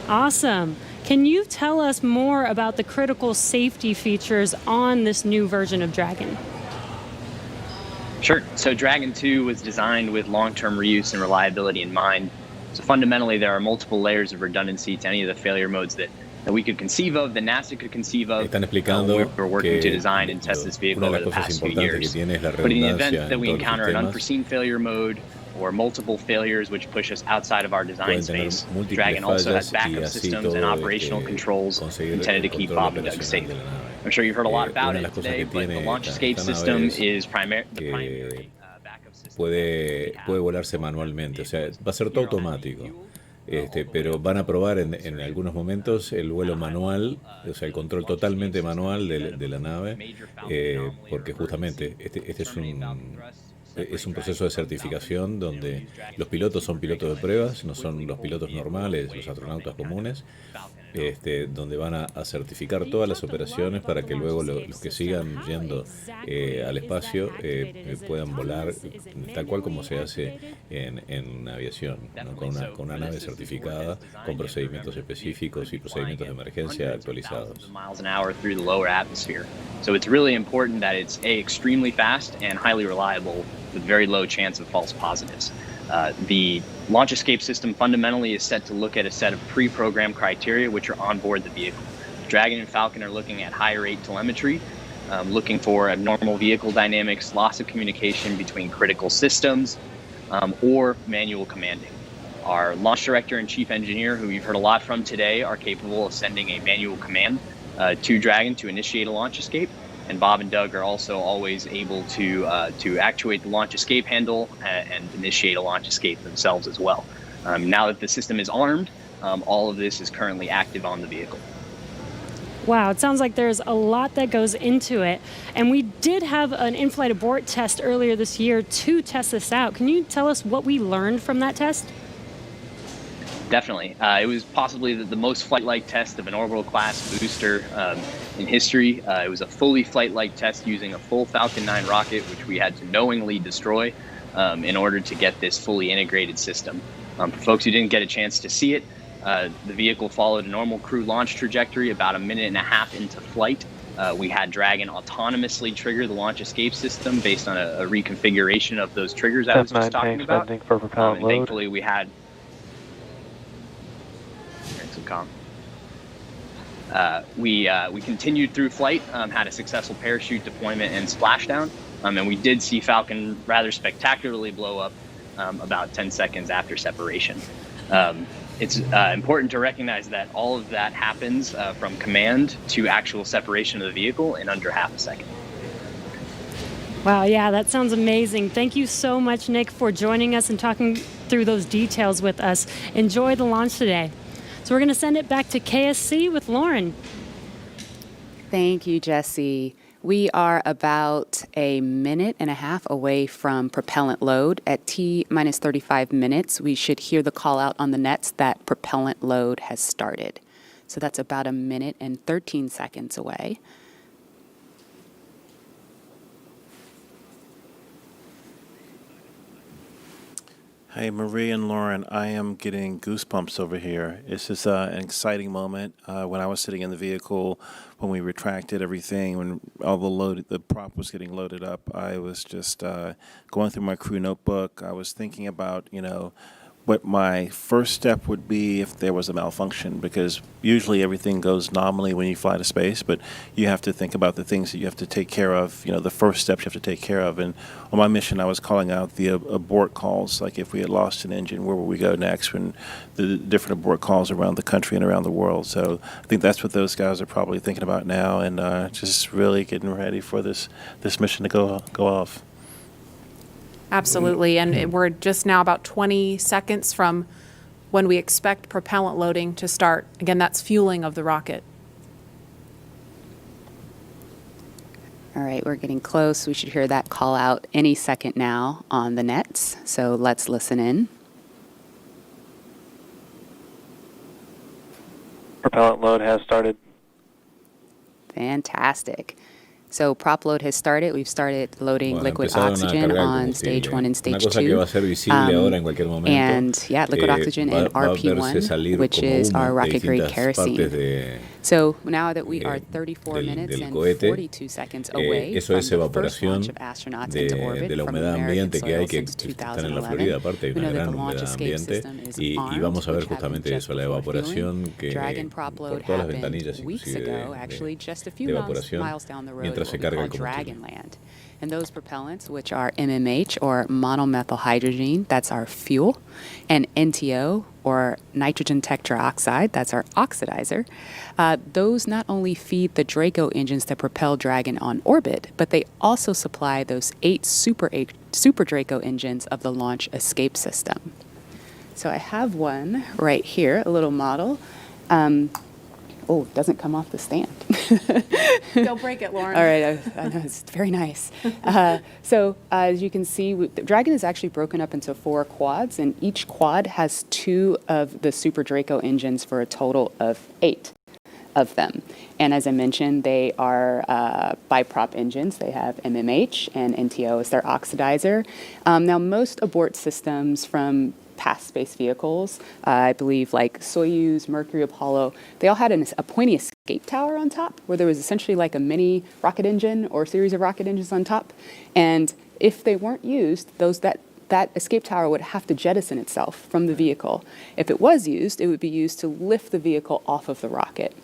Awesome. Can you tell us more about the critical safety features on this new version of Dragon? Sure. So Dragon 2 was designed with long-term reuse and reliability in mind. So fundamentally, there are multiple layers of redundancy to any of the failure modes that we could conceive of, that NASA could conceive of. Están explicando We were working to que design and test this vehicle una de over las the cosas past few importantes que years. tiene es la But in the event redundancia that en we todos los encounter an sistemas. unforeseen failure mode or multiple failures which push us outside of our design Pueden tener space, múltiples Dragon also has fallas y backup así systems and todo operational controls conseguir intended to el keep control Bob and Doug operacional safe. de la nave. I'm sure you've heard a lot about Una de it las cosas today, que but the tiene launch escape esta system nave es is the primary que backup system. puede volarse manualmente, o sea, va a ser todo automático. Pero van a probar en algunos momentos el vuelo manual, o sea, el control totalmente manual de la nave, porque justamente este es un proceso de certificación donde los pilotos son pilotos de pruebas, no son los pilotos normales, los astronautas comunes, donde van a certificar todas las operaciones para que luego los que sigan yendo al espacio puedan volar tal cual como se hace en aviación, ¿no? Con una nave certificada, con procedimientos específicos y procedimientos de emergencia actualizados. So it's really important that it's extremely fast and highly reliable with very low chance of false positives. The launch escape system fundamentally is set to look at a set of pre-programmed criteria which are on board the vehicle. Dragon and Falcon are looking at high rate telemetry, looking for abnormal vehicle dynamics, loss of communication between critical systems, or manual commanding. Our launch director and chief engineer, who you've heard a lot from today, are capable of sending a manual command to Dragon to initiate a launch escape. And Bob and Doug are also always able to actuate the launch escape handle and initiate a launch escape themselves as well. Now that the system is armed, all of this is currently active on the vehicle. Wow, it sounds like there's a lot that goes into it. And we did have an in-flight abort test earlier this year to test this out. Can you tell us what we learned from that test? Definitely. It was possibly the most flight-like test of an orbital class booster in history. It was a fully flight-like test using a full Falcon 9 rocket, which we had to knowingly destroy in order to get this fully integrated system. For folks who didn't get a chance to see it, the vehicle followed a normal crew launch trajectory. About a minute and a half into flight, we had Dragon autonomously trigger the launch escape system based on a reconfiguration of those triggers I was just talking about. For propellant load. Thankfully, we had we continued through flight, had a successful parachute deployment and splashdown, and we did see Falcon rather spectacularly blow up about 10 seconds after separation. It's important to recognize that all of that happens from command to actual separation of the vehicle in under half a second. Wow, yeah, that sounds amazing. Thank you so much, Nick, for joining us and talking through those details with us. Enjoy the launch today. So we're going to send it back to KSC with Lauren. Thank you, Jesse. We are about a minute and a half away from propellant load. At T-minus 35 minutes, we should hear the call out on the nets that propellant load has started. So that's about a minute and 13 seconds away. Hey, Marie and Lauren, I am getting goosebumps over here. This is an exciting moment. When I was sitting in the vehicle, when we retracted everything, when all the prop was getting loaded up, I was just going through my crew notebook. I was thinking about, what my first step would be if there was a malfunction, because usually everything goes nominally when you fly to space, but you have to think about the things that you have to take care of, the first steps you have to take care of. And on my mission, I was calling out the abort calls, like if we had lost an engine, where would we go next, when the different abort calls around the country and around the world. So I think that's what those guys are probably thinking about now, and just really getting ready for this mission to go off. Absolutely, and we're just now about 20 seconds from when we expect propellant loading to start. Again, that's fueling of the rocket. All right, we're getting close. We should hear that call out any second now on the nets. So let's listen in. Propellant load has started. Fantastic. So prop load has started. We've started loading Bueno, liquid empezaron a oxygen cargar el on stage combustible. 1 and Una stage cosa que 2. va a ser visible ahora en cualquier momento. And yeah, liquid oxygen and va a verse RP1, salir which como is humo our de rocket grade distintas partes kerosene. So now that we are 34 minutes del and cohete, 42 seconds away eso from es the first evaporación launch of astronauts into orbit de la from humedad American ambiente que hay soil que since están en la 2011. Florida. Aparte hay We una know that gran the launch humedad escape ambiente system is y armed, vamos a ver which happened justamente just eso, la before fueling. evaporación que Dragon prop por load todas las happened ventanillas weeks inclusive ago, actually just a few de miles evaporación down the road, mientras what se we carga call el combustible. Dragon Land. And those propellants, which are MMH, or monomethylhydrazine, that's our fuel, and NTO, or nitrogen tetroxide, that's our oxidizer, those not only feed the Draco engines that propel Dragon on orbit, but they also supply those 8 Super Draco engines of the launch escape system. So I have one right here, a little model. Oh, it doesn't come off the stand. Don't break it, Lauren. All right, I know, it's very nice. So as you can see, the Dragon is actually broken up into 4 quads, and each quad has 2 of the Super Draco engines for a total of 8 of them. And as I mentioned, they are biprop engines. They have MMH and NTO as their oxidizer. Now, most abort systems from past space vehicles, I believe like Soyuz, Mercury, Apollo, they all had a pointy escape tower on top where there was essentially like a mini rocket engine or a series of rocket engines on top. And if they weren't used, that escape tower would have to jettison itself from the vehicle. If it was used, it would be used to lift the vehicle off of the rocket.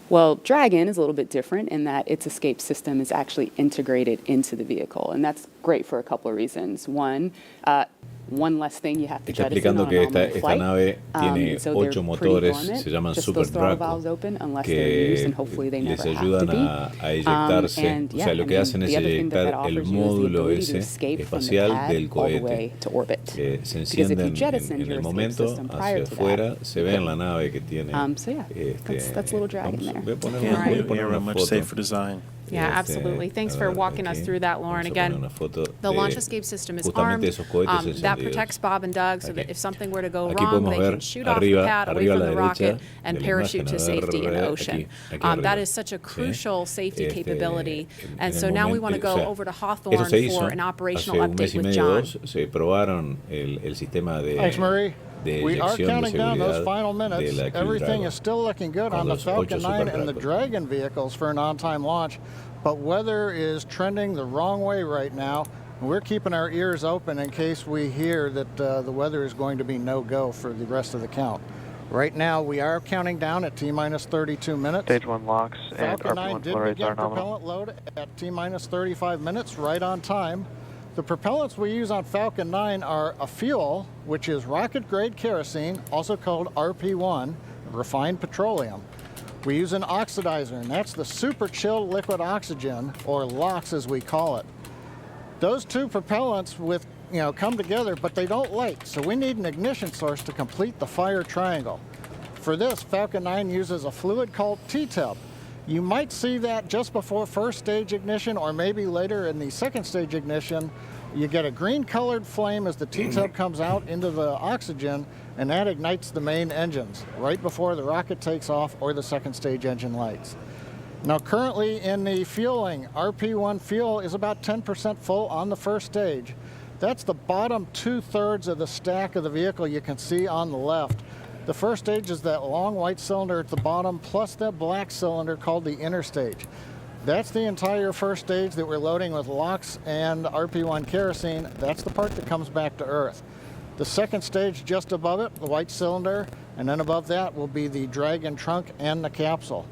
Well, Dragon is a little bit different in that its escape system is actually integrated into the vehicle, and that's great for a couple of reasons. One less thing you have to Está jettison explicando on a que normal esta flight. nave tiene So 8 they're motores, pretty dormant, se llaman just Super those throttle Draco, valves open unless they're used, and hopefully they que les never have to ayudan be. a eyectarse. And O sea, lo que hacen es the other thing that eyectar el offers you is the módulo ability to ese escape from the espacial pad del all the way cohete. to orbit. Se Because if encienden you jettisoned en your el escape momento system prior hacia to afuera, that, se ve en la nave que tiene. so yeah, that's a little Dragon vamos, there. voy a poner Yeah, una, voy a right. poner una much foto. safer design. Yeah, absolutely. Thanks for walking us through that, Lauren. Vamos a poner Again, una foto the de launch escape system is justamente armed. esos cohetes That encendidos. protects Bob and Doug so that Aquí. if something were to go Aquí wrong, podemos they ver can shoot off the pad away arriba a from la the derecha rocket and de la parachute imagen, to a safety in ver, the ocean. aquí That arriba. is such a ¿Sí? crucial safety capability. En And el so now we momento- want to go o sea, over to eso Hawthorne se hizo for an operational hace un mes update y with medio, John. 2, se probaron el sistema de, Thanks, Marie. de We are eyección de counting down those seguridad final de minutes. la Crew Everything Dragon is still looking good con on the los Falcon 8 9 Super and the Dragos. Dragon vehicles for an on-time launch, but weather is trending the wrong way right now. And we're keeping our ears open in case we hear that the weather is going to be no-go for the rest of the count. Right now, we are counting down at T-minus 32 minutes. Stage 1 locks and Falcon 9 RP1 did flow rates begin are nominal. propellant load at T-minus 35 minutes, right on time. The propellants we use on Falcon 9 are a fuel, which is rocket-grade kerosene, also called RP1, refined petroleum. We use an oxidizer, and that's the super chilled liquid oxygen, or LOX as we call it. Those 2 propellants come together, but they don't light, so we need an ignition source to complete the fire triangle. For this, Falcon 9 uses a fluid called T-tub. You might see that just before first stage ignition, or maybe later in the second stage ignition. You get a green colored flame as the T-tub comes out into the oxygen, and that ignites the main engines right before the rocket takes off or the second stage engine lights. Now currently in the fueling, RP1 fuel is about 10% full on the first stage. That's the bottom 2/3 of the stack of the vehicle you can see on the left. The first stage is that long white cylinder at the bottom, plus that black cylinder called the inner stage. That's the entire first stage that we're loading with LOX and RP1 kerosene. That's the part that comes back to Earth. The second stage just above it, the white cylinder, and then above that will be the Dragon trunk and the capsule.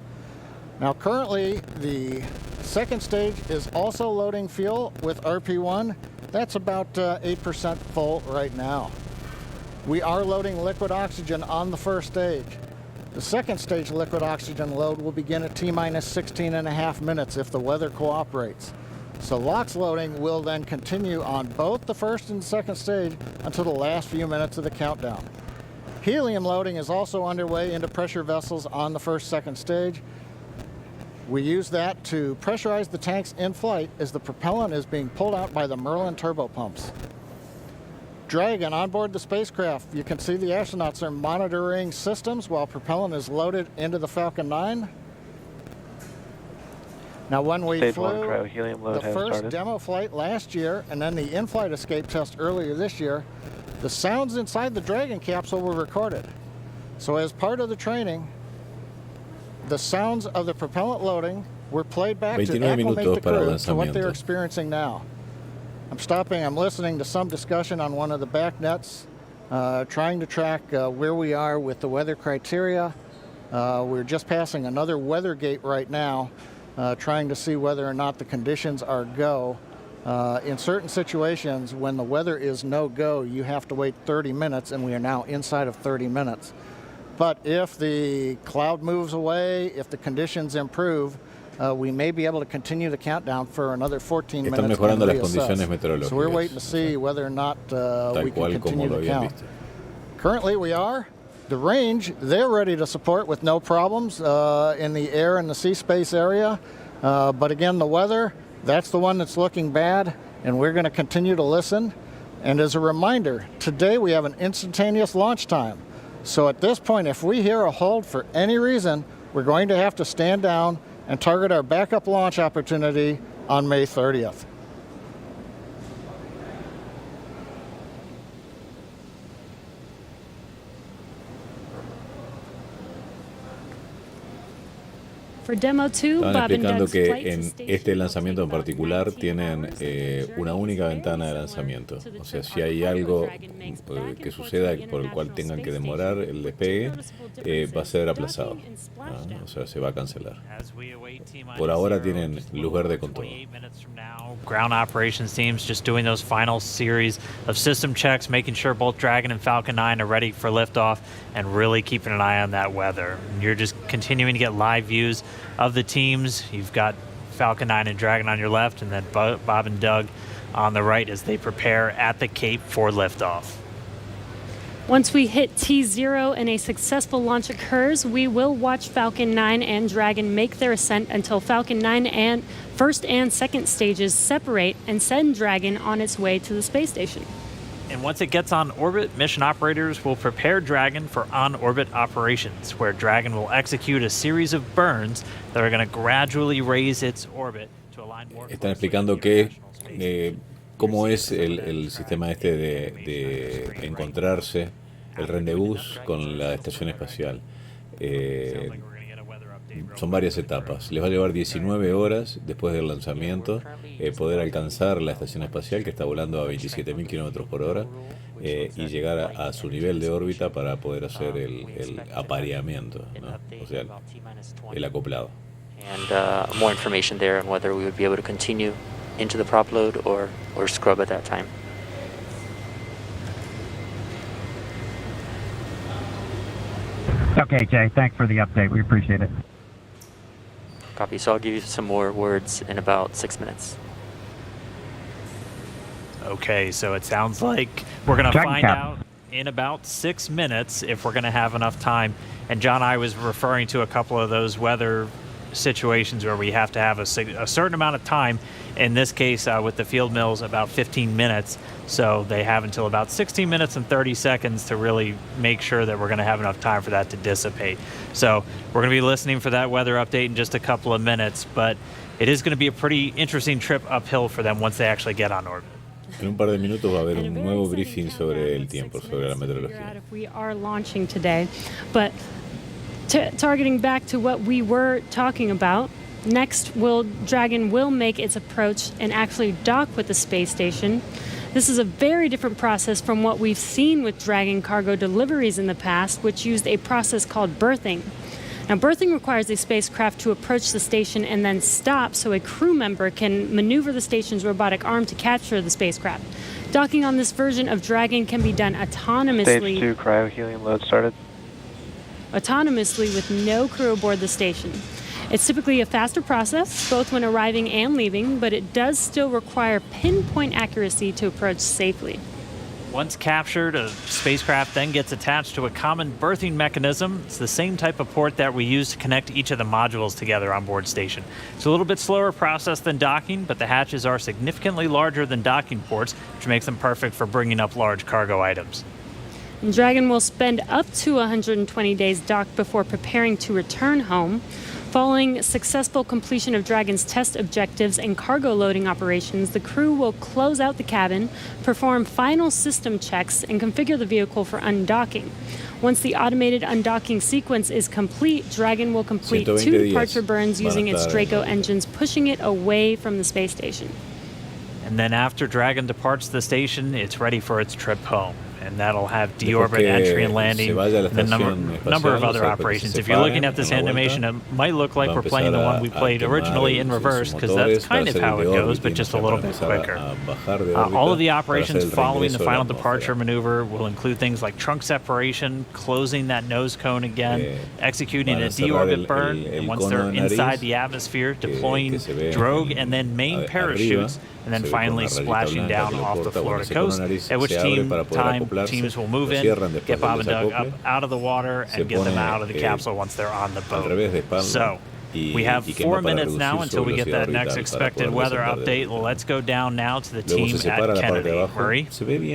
Now currently, the second stage is also loading fuel with RP1. That's about 8% full right now. We are loading liquid oxygen on the first stage. The second stage liquid oxygen load will begin at T-minus 16.5 minutes if the weather cooperates. So LOX loading will then continue on both the first and second stage until the last few minutes of the countdown. Helium loading is also underway into pressure vessels on the second stage. We use that to pressurize the tanks in flight as the propellant is being pulled out by the Merlin turbopumps. Dragon on board the spacecraft. You can see the astronauts are monitoring systems while propellant is loaded into the Falcon 9. Now, when we Stage flew 1 cryo-helium load the has first started. demo flight last year and then the in-flight escape test earlier this year, the sounds inside the Dragon capsule were recorded. So as part of the training, the sounds of the propellant loading were played back to 29 acclimate minutos the para el crew to what they're lanzamiento. experiencing now. I'm listening to some discussion on one of the back nets, trying to track where we are with the weather criteria. We're just passing another weather gate right now, trying to see whether or not the conditions are go. In certain situations, when the weather is no go, you have to wait 30 minutes, and we are now inside of 30 minutes. But if the cloud moves away, if the conditions improve, we may be able to continue the countdown for another 14 Están minutes. mejorando and las condiciones reassess. meteorológicas. So we're waiting to see whether or not we Tal can cual como continue lo the habían count. visto. Currently, we are. The range, they're ready to support with no problems in the air and the sea space area. But again, the weather, that's the one that's looking bad, and we're going to continue to listen. And as a reminder, today we have an instantaneous launch time. So at this point, if we hear a hold for any reason, we're going to have to stand down and target our backup launch opportunity on May 30th. For Demo 2, Estaban Bob and explicando Doug's que flight to en station este will lanzamiento en take about particular 19 tienen hours. una única ventana de lanzamiento. O sea, si hay algo que suceda por el cual tengan que demorar el despegue, va a ser aplazado. O sea, se va a cancelar. Por ahora tienen luz verde con todo. Ground operations teams just doing those final series of system checks, making sure both Dragon and Falcon 9 are ready for liftoff, and really keeping an eye on that weather. And you're just continuing to get live views of the teams. You've got Falcon 9 and Dragon on your left, and then Bob and Doug on the right as they prepare at the Cape for liftoff. Once we hit T0 and a successful launch occurs, we will watch Falcon 9 and Dragon make their ascent until Falcon 9 and first and second stages separate and send Dragon on its way to the space station. And once it gets on orbit, mission operators will prepare Dragon for on-orbit operations, where Dragon will execute a series of burns that are going to gradually raise its orbit to align more Están closely explicando with the que International Space cómo es el sistema este de encontrarse, el rendezvous con la estación espacial. Son varias etapas. Les va a llevar 19 horas después del lanzamiento poder alcanzar la estación espacial, que está volando a 27.000 kilómetros por hora, y llegar a su nivel de órbita para poder hacer el apareamiento, ¿no? O sea, el acoplado. And more information there on whether we would be able to continue into the prop load or scrub at that time. Okay, Jay, thanks for the update. We appreciate it. Copy. So I'll give you some more words in about 6 minutes. Okay, so it sounds like we're going to find out in about 6 minutes if we're going to have enough time. And John, I was referring to a couple of those weather situations where we have to have a certain amount of time. In this case, with the field mills, about 15 minutes. So they have until about 16 minutes and 30 seconds to really make sure that we're going to have enough time for that to dissipate. So we're going to be listening for that weather update in just a couple of minutes, but it is going to be a pretty interesting trip uphill for them once they actually get on orbit. En un par de minutos va a haber un nuevo briefing sobre el tiempo, sobre la meteorología. If we are launching today, but targeting back to what we were talking about, next Dragon will make its approach and actually dock with the space station. This is a very different process from what we've seen with Dragon cargo deliveries in the past, which used a process called berthing. Now, berthing requires a spacecraft to approach the station and then stop so a crew member can maneuver the station's robotic arm to capture the spacecraft. Docking on this version of Dragon can be done autonomously. Stage 2 cryo-helium load started. Autonomously with no crew aboard the station. It's typically a faster process, both when arriving and leaving, but it does still require pinpoint accuracy to approach safely. Once captured, a spacecraft then gets attached to a common berthing mechanism. It's the same type of port that we use to connect each of the modules together on board station. It's a little bit slower process than docking, but the hatches are significantly larger than docking ports, which makes them perfect for bringing up large cargo items. Dragon will spend up to 120 days docked before preparing to return home. Following successful completion of Dragon's test objectives and cargo loading operations, the crew will close out the cabin, perform final system checks, and configure the vehicle for undocking. Once the automated undocking sequence is complete, Dragon will complete 2 departure burns using its Draco engines, pushing it away from the space station. And then after Dragon departs the station, it's ready for its trip home. And that'll have deorbit, entry and landing, and a number of other operations. If you're looking at this animation, it might look like we're playing the one we played originally in reverse, because that's kind of how it goes, but just a little bit quicker. All of the operations following the final departure maneuver will include things like trunk separation, closing that nose cone again, executing a deorbit burn, and once they're inside the atmosphere, deploying drogue and then main parachutes, and then finally splashing down off the Florida coast, at which teams will move in, get Bob and Doug up out of the water, and get them out of the capsule once they're on the boat. So we have 4 minutes now until we get that next expected weather update. Let's go down now to the team at Kennedy. Murray?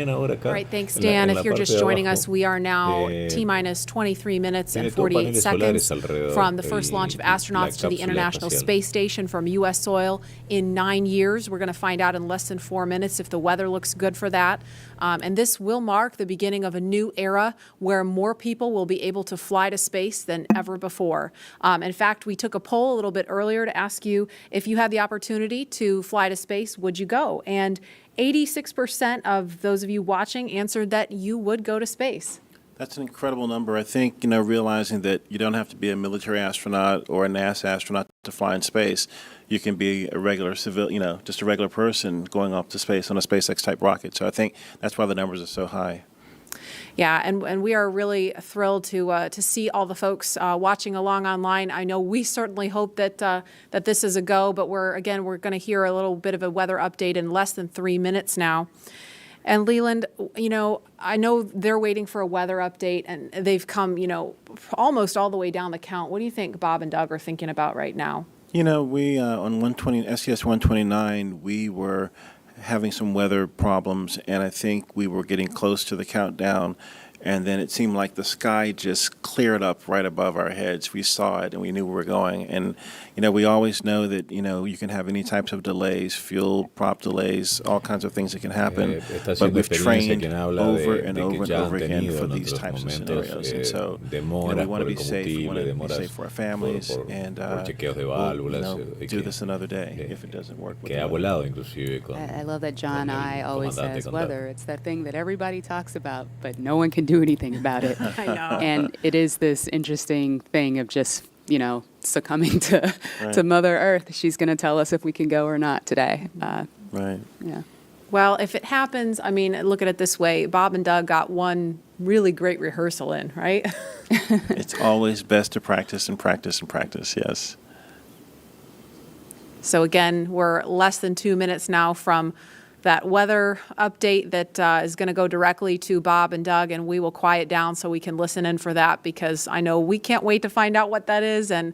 All right, thanks, Dan. If you're just joining us, we are now T-minus 23 minutes and 48 seconds from the first launch of astronauts to the International Space Station from U.S. soil in 9 years. We're going to find out in less than 4 minutes if the weather looks good for that. And this will mark the beginning of a new era where more people will be able to fly to space than ever before. In fact, we took a poll a little bit earlier to ask you if you had the opportunity to fly to space, would you go? And 86% of those of you watching answered that you would go to space. That's an incredible number. I think, realizing that you don't have to be a military astronaut or a NASA astronaut to fly in space. You can be a regular just a regular person going up to space on a SpaceX type rocket. So I think that's why the numbers are so high. Yeah, and we are really thrilled to see all the folks watching along online. I know we certainly hope that that this is a go, but we're going to hear a little bit of a weather update in less than 3 minutes now. And Leland, I know they're waiting for a weather update, and they've come, almost all the way down the count. What do you think Bob and Doug are thinking about right now? We on SES 129, we were having some weather problems, and I think we were getting close to the countdown. And then it seemed like the sky just cleared up right above our heads. We saw it and we knew where we were going. And, we always know that, you can have any types of delays, fuel prop delays, all kinds of things that can happen. But we've trained over and over again for these types of scenarios. And so, we want to be safe. We want to be safe for our families. And we'll do this another day if it doesn't work. I love that John I always says weather. It's that thing that everybody talks about, but no one can do anything about it. I know. And it is this interesting thing of just, succumbing to Mother Earth. She's going to tell us if we can go or not today. Right. Yeah. Well, if it happens, look at it this way. Bob and Doug got one really great rehearsal in, right? It's always best to practice and practice and practice, yes. So again, we're less than 2 minutes now from that weather update that is going to go directly to Bob and Doug, and we will quiet down so we can listen in for that, because I know we can't wait to find out what that is. And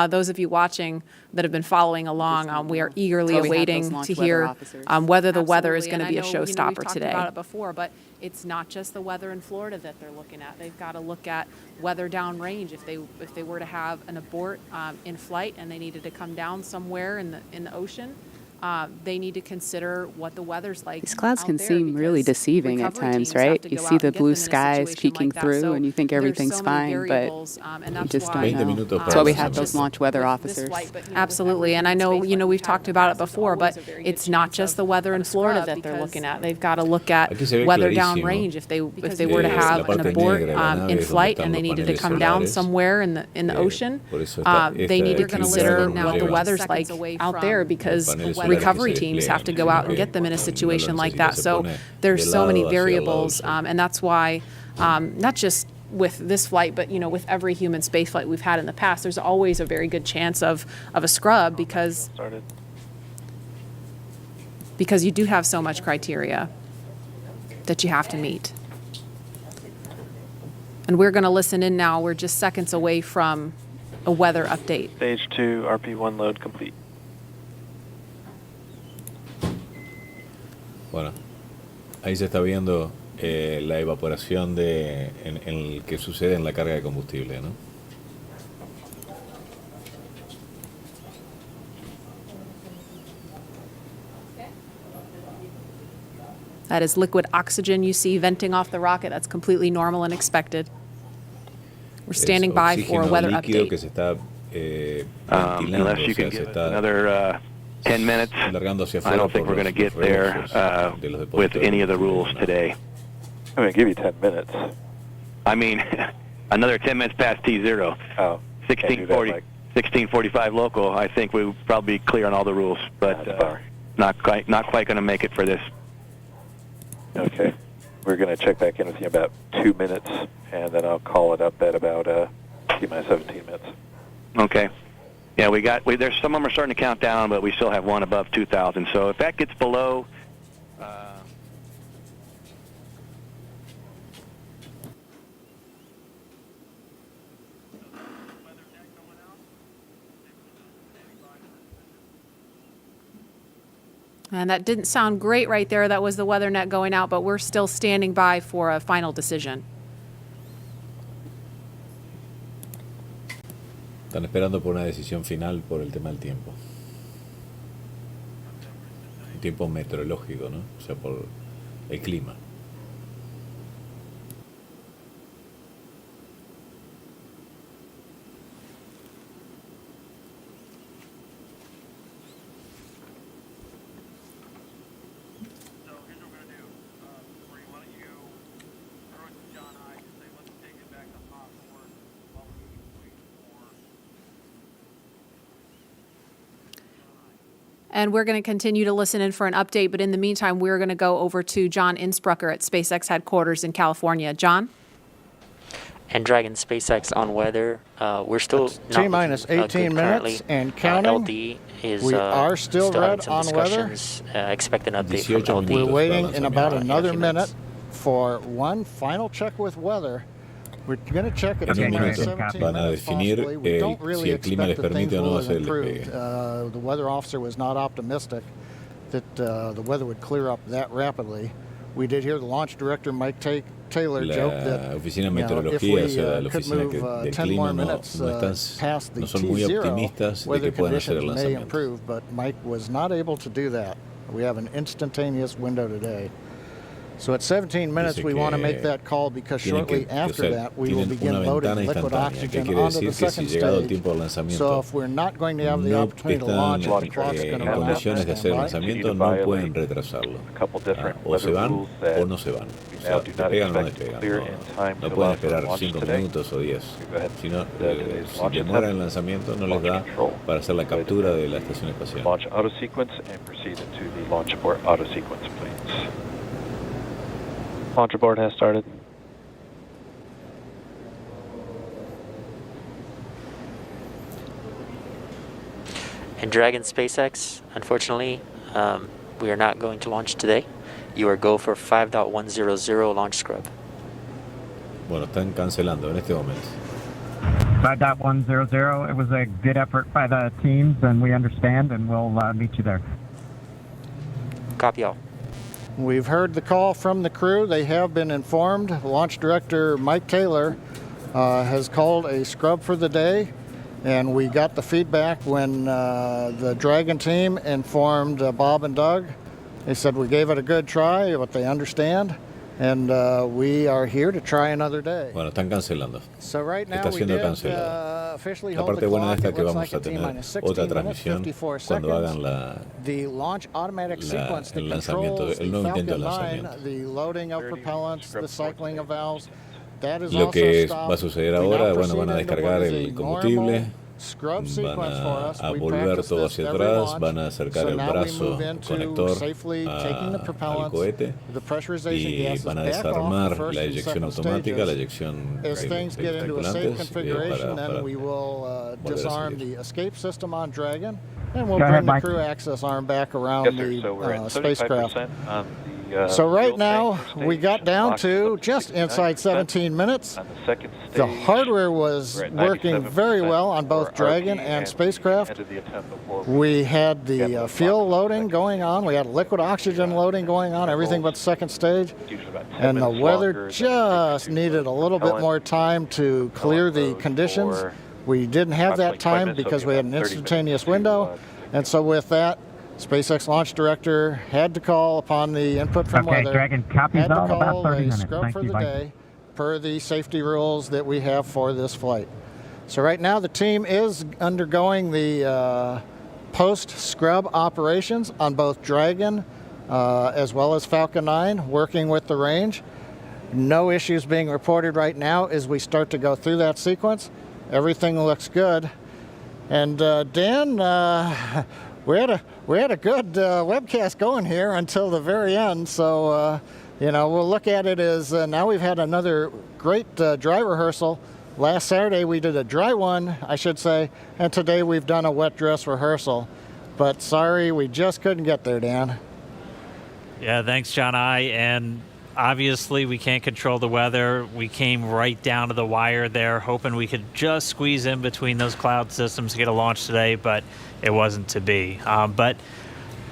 those of you watching that have been following along, we are eagerly awaiting to hear whether the weather is going to be a showstopper today. We've talked about it before, but it's not just the weather in Florida that they're looking at. They've got to look at weather downrange. If they were to have an abort in flight and they needed to come down somewhere in the ocean, they need to consider what the weather's like. These clouds out can there, seem really deceiving at times, right? You see the blue skies peeking through and you think everything's fine, but you just don't know. That's why we have those launch weather officers. Absolutely, and I know, we've talked about it before, but it's not just the weather in Florida that they're looking at. They've got to look at weather downrange. If they were to have an abort in flight and they needed to come down somewhere in the ocean, they need to consider what the weather's like out there, because recovery teams have to go out and get them in a situation like that. So there's so many variables, and that's why not just with this flight, but with every human space flight we've had in the past, there's always a very good chance of a scrub, because you do have so much criteria that you have to meet. And we're going to listen in now. We're just seconds away from a weather update. Stage 2, RP1 load complete. Bueno, ahí se está viendo la evaporación en el que sucede en la carga de combustible, ¿no? That is liquid oxygen you see venting off the rocket. That's completely normal and expected. We're standing by for a weather líquido update. que se está ventilando, Unless you o sea, can se get está another 10 minutes, alargando hacia I afuera don't think por we're going to los get there rebojos de los with depósitos any of the de rules combustible. today. I'm going to give you 10 minutes. I mean, another 10 minutes past T0. Oh, can't do that, 1640, Mike. 1645 local. I think we'll probably be clear on all the rules, but That's fine. not quite going to make it for this. Okay. We're going to check back in with you in about 2 minutes, and then I'll call it up at about T-minus 17 minutes. Okay. Yeah, there's some of them are starting to count down, but we still have one above 2,000. So if that gets below, And that didn't sound great right there. That was the weather net going out, but we're still standing by for a final decision. Están esperando por una decisión final por el tema del tiempo. El tiempo meteorológico, ¿no? O sea, por el clima. And we're going to continue to listen in for an update, but in the meantime, we're going to go over to John Innsbrucker at SpaceX headquarters in California. John? And Dragon SpaceX on weather. We're still not T-minus looking, 18 good minutes currently. and counting. LD is We are still having red some on weather. discussions. Expect an update from 18 LD. minutos. We're waiting para in lanzamiento. about in a another few minute minutes. for one final check with weather. We're going to check at En un T-minus minuto 17 van a minutes definir possibly. We don't si really el clima les expect that things permite o no will have hacer el improved. despegue. The weather officer was not optimistic that the weather would clear up that rapidly. We did hear the launch director, Mike Taylor, joke that La oficina de if we meteorología, o sea, la could oficina move del 10 clima more no minutes están, past the no son muy T0, optimistas de weather que puedan hacer el conditions may lanzamiento. improve, but Mike was not able to do that. We have an instantaneous window today. So at 17 minutes, Dice we want to que make that call because tienen shortly que, o after sea, that, we will tienen begin una loading ventana liquid instantánea, que oxygen quiere onto decir the que si second llegado el stage. tiempo del So lanzamiento if we're not going to have the no opportunity to están launch, the clock's going en to run out. condiciones de hacer el Standby. lanzamiento, no pueden retrasarlo. A couple different O se weather van rules that o no se van. we O now sea, do not despegan o no expect to despegan. clear in time No to pueden allow for esperar launch 5 today. minutos o 10. Go ahead. Si, no, Today's si launch demoran attempt, el lanzamiento, no les launch da control. para hacer la captura de la estación espacial. Launch auto sequence and proceed into the launch abort auto sequence, please. Launch abort has started. And Dragon SpaceX, unfortunately, we are not going to launch today. You are go for 5.100 launch scrub. Bueno, están cancelando en este momento. 5.100, it was a good effort by the teams, and we understand, and we'll meet you there. Copy all. We've heard the call from the crew. They have been informed. Launch director Mike Taylor has called a scrub for the day. And we got the feedback when the Dragon team informed Bob and Doug. They said we gave it a good try, but they understand. And we are here to try another day. Bueno, están cancelando. So right now Está we siendo did cancelado. officially La hold parte the buena de clock. esta It es que looks vamos like a a tener T-minus 16 otra minutes, transmisión 54 cuando seconds. hagan The launch automatic sequence that el lanzamiento, controls el the nuevo intento Falcon de 9, lanzamiento. the loading of propellants, the cycling of valves, that is Lo also que stopped. va a suceder We ahora, now bueno, van a proceed into descargar what is el a combustible, normal scrub sequence for us. a We volver practice todo this hacia every atrás, launch. van a acercar So el now we brazo move into conector safely taking the al propellants, cohete the pressurization y gases van a back off the desarmar first la and eyección second automática, la stages. eyección As things get into a safe tripulantes configuration, para then we will volver a disarm seguir. the escape system on Dragon, and we'll Go bring ahead, the Mike. crew access arm back around Yes, sir. the So we're at spacecraft. 75% on the So right now, we got down to just inside 17 minutes. The hardware was working very well on both Dragon and spacecraft. We had the fuel loading going on. We had liquid oxygen loading going on, everything but second stage. And the weather just needed a little bit more time to clear the conditions. We didn't have that time because we had an instantaneous window. And so with that, SpaceX launch director had to call upon the input from weather, Dragon, copies had to all, about call 30 a minutes. scrub Thank for you, the bye. day per the safety rules that we have for this flight. So right now the team is undergoing the post-scrub operations on both Dragon as well as Falcon 9, working with the range. No issues being reported right now as we start to go through that sequence. Everything looks good. And Dan, we had a good webcast going here until the very end. So, we'll look at it as now we've had another great dry rehearsal. Last Saturday we did a dry one, I should say, and today we've done a wet dress rehearsal. But sorry, we just couldn't get there, Dan. Yeah, thanks, John I. And obviously, we can't control the weather. We came right down to the wire there, hoping we could just squeeze in between those cloud systems to get a launch today, but it wasn't to be. But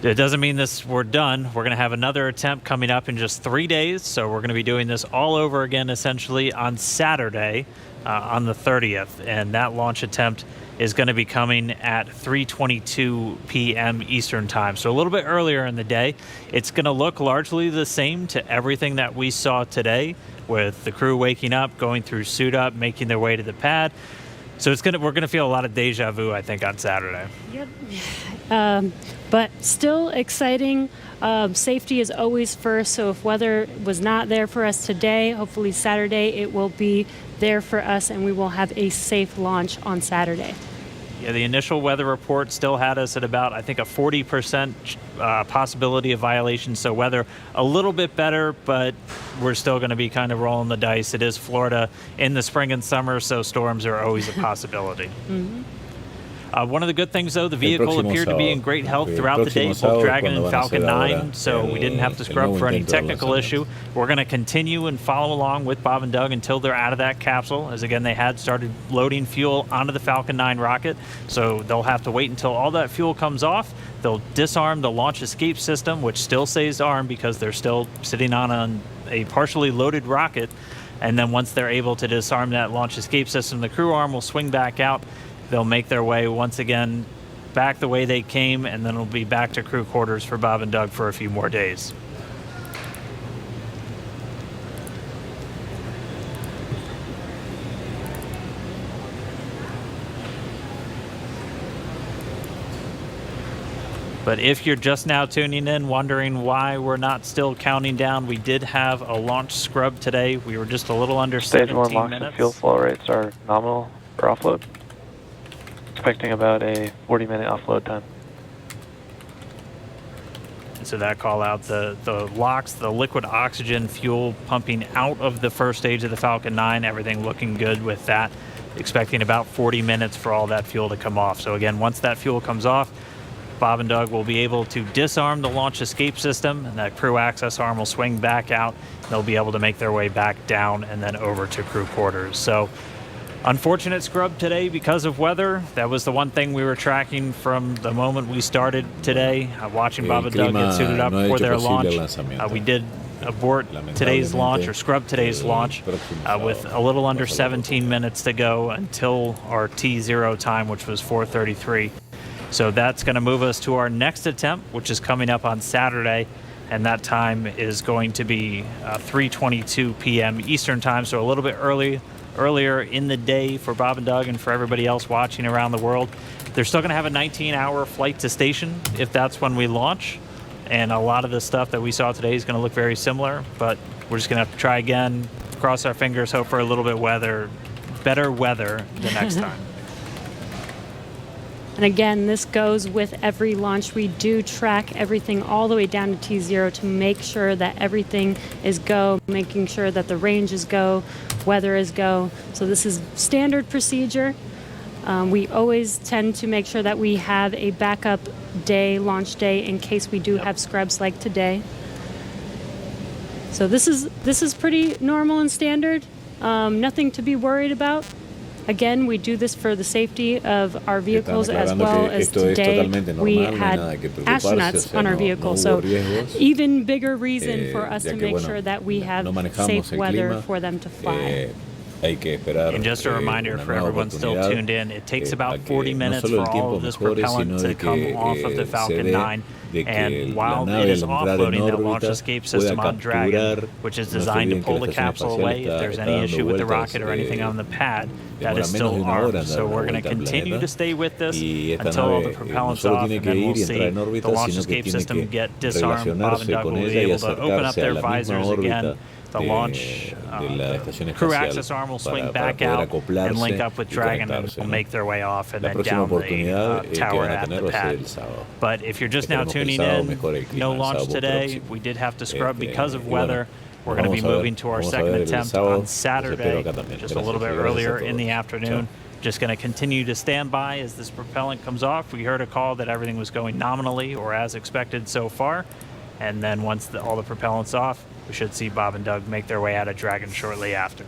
it doesn't mean we're done. We're going to have another attempt coming up in just 3 days, so we're going to be doing this all over again, essentially, on Saturday, on the 30th, and that launch attempt is going to be coming at 3:22 p.m. Eastern Time, so a little bit earlier in the day. It's going to look largely the same to everything that we saw today, with the crew waking up, going through suit up, making their way to the pad. So we're going to feel a lot of deja vu, I think, on Saturday. Yep. But still exciting. Safety is always first, so if weather was not there for us today, hopefully Saturday it will be there for us and we will have a safe launch on Saturday. Yeah, the initial weather report still had us at about, I think, a 40% possibility of violation. So weather a little bit better, but we're still going to be kind of rolling the dice. It is Florida in the spring and summer, so storms are always a possibility. Mm-hmm. One of the good things, though, the vehicle appeared to be in great health throughout the day, both Dragon and Falcon 9, so we didn't have to scrub for any technical issue. We're going to continue and follow along with Bob and Doug until they're out of that capsule, as again, they had started loading fuel onto the Falcon 9 rocket, so they'll have to wait until all that fuel comes off. They'll disarm the launch escape system, which still stays armed because they're still sitting on a partially loaded rocket, and then once they're able to disarm that launch escape system, the crew arm will swing back out. They'll make their way once again back the way they came, and then it'll be back to crew quarters for Bob and Doug for a few more days. But if you're just now tuning in, wondering why we're not still counting down, we did have a launch scrub today. We were just a little under 17 minutes. Stage 1 LOX and fuel flow rates are nominal for offload. Expecting about a 40-minute offload time. And so that call out the LOX, the liquid oxygen fuel pumping out of the first stage of the Falcon 9, everything looking good with that. Expecting about 40 minutes for all that fuel to come off. So again, once that fuel comes off, Bob and Doug will be able to disarm the launch escape system, and that crew access arm will swing back out. They'll be able to make their way back down and then over to crew quarters. So unfortunate scrub today because of weather. That was the one thing we were tracking from the moment we started today, watching Bob and Doug get suited up for their launch. We did abort today's launch, or scrub today's launch, with a little under 17 minutes to go until our T0 time, which was 4:33. So that's going to move us to our next attempt, which is coming up on Saturday, and that time is going to be 3:22 p.m. Eastern time, so a little bit earlier in the day for Bob and Doug and for everybody else watching around the world. They're still going to have a 19-hour flight to station if that's when we launch, and a lot of the stuff that we saw today is going to look very similar, but we're just going to have to try again, cross our fingers, hope for a little bit better weather the next time. And again, this goes with every launch. We do track everything all the way down to T0 to make sure that everything is go, making sure that the range is go, weather is go. So this is standard procedure. We always tend to make sure that we have a backup day, launch day, in case we do have scrubs like today. So this is pretty normal and standard. Nothing to be worried about. Again, we do this for the safety of our vehicles as well as today we had astronauts on our vehicle. So even bigger reason for us to make sure that we have safe weather for them to fly. And just a reminder for everyone still tuned in, it takes about 40 minutes for all of this propellant to come off of the Falcon 9. And while it is offloading, the launch escape system on Dragon, which is designed to pull the capsule away if there's any issue with the rocket or anything on the pad, that is still armed. So we're going to continue to stay with this until all the propellant's off, and then we'll see the launch escape system get disarmed. Bob and Doug will be able to open up their visors again. The launch crew access arm will swing back out and link up with Dragon, and will make their way off and then down the tower at the pad. But if you're just now tuning in, no launch today. We did have to scrub because of weather. We're going to be moving to our second attempt on Saturday, just a little bit earlier in the afternoon. Just going to continue to stand by as this propellant comes off. We heard a call that everything was going nominally or as expected so far. And then once all the propellant's off, we should see Bob and Doug make their way out of Dragon shortly after.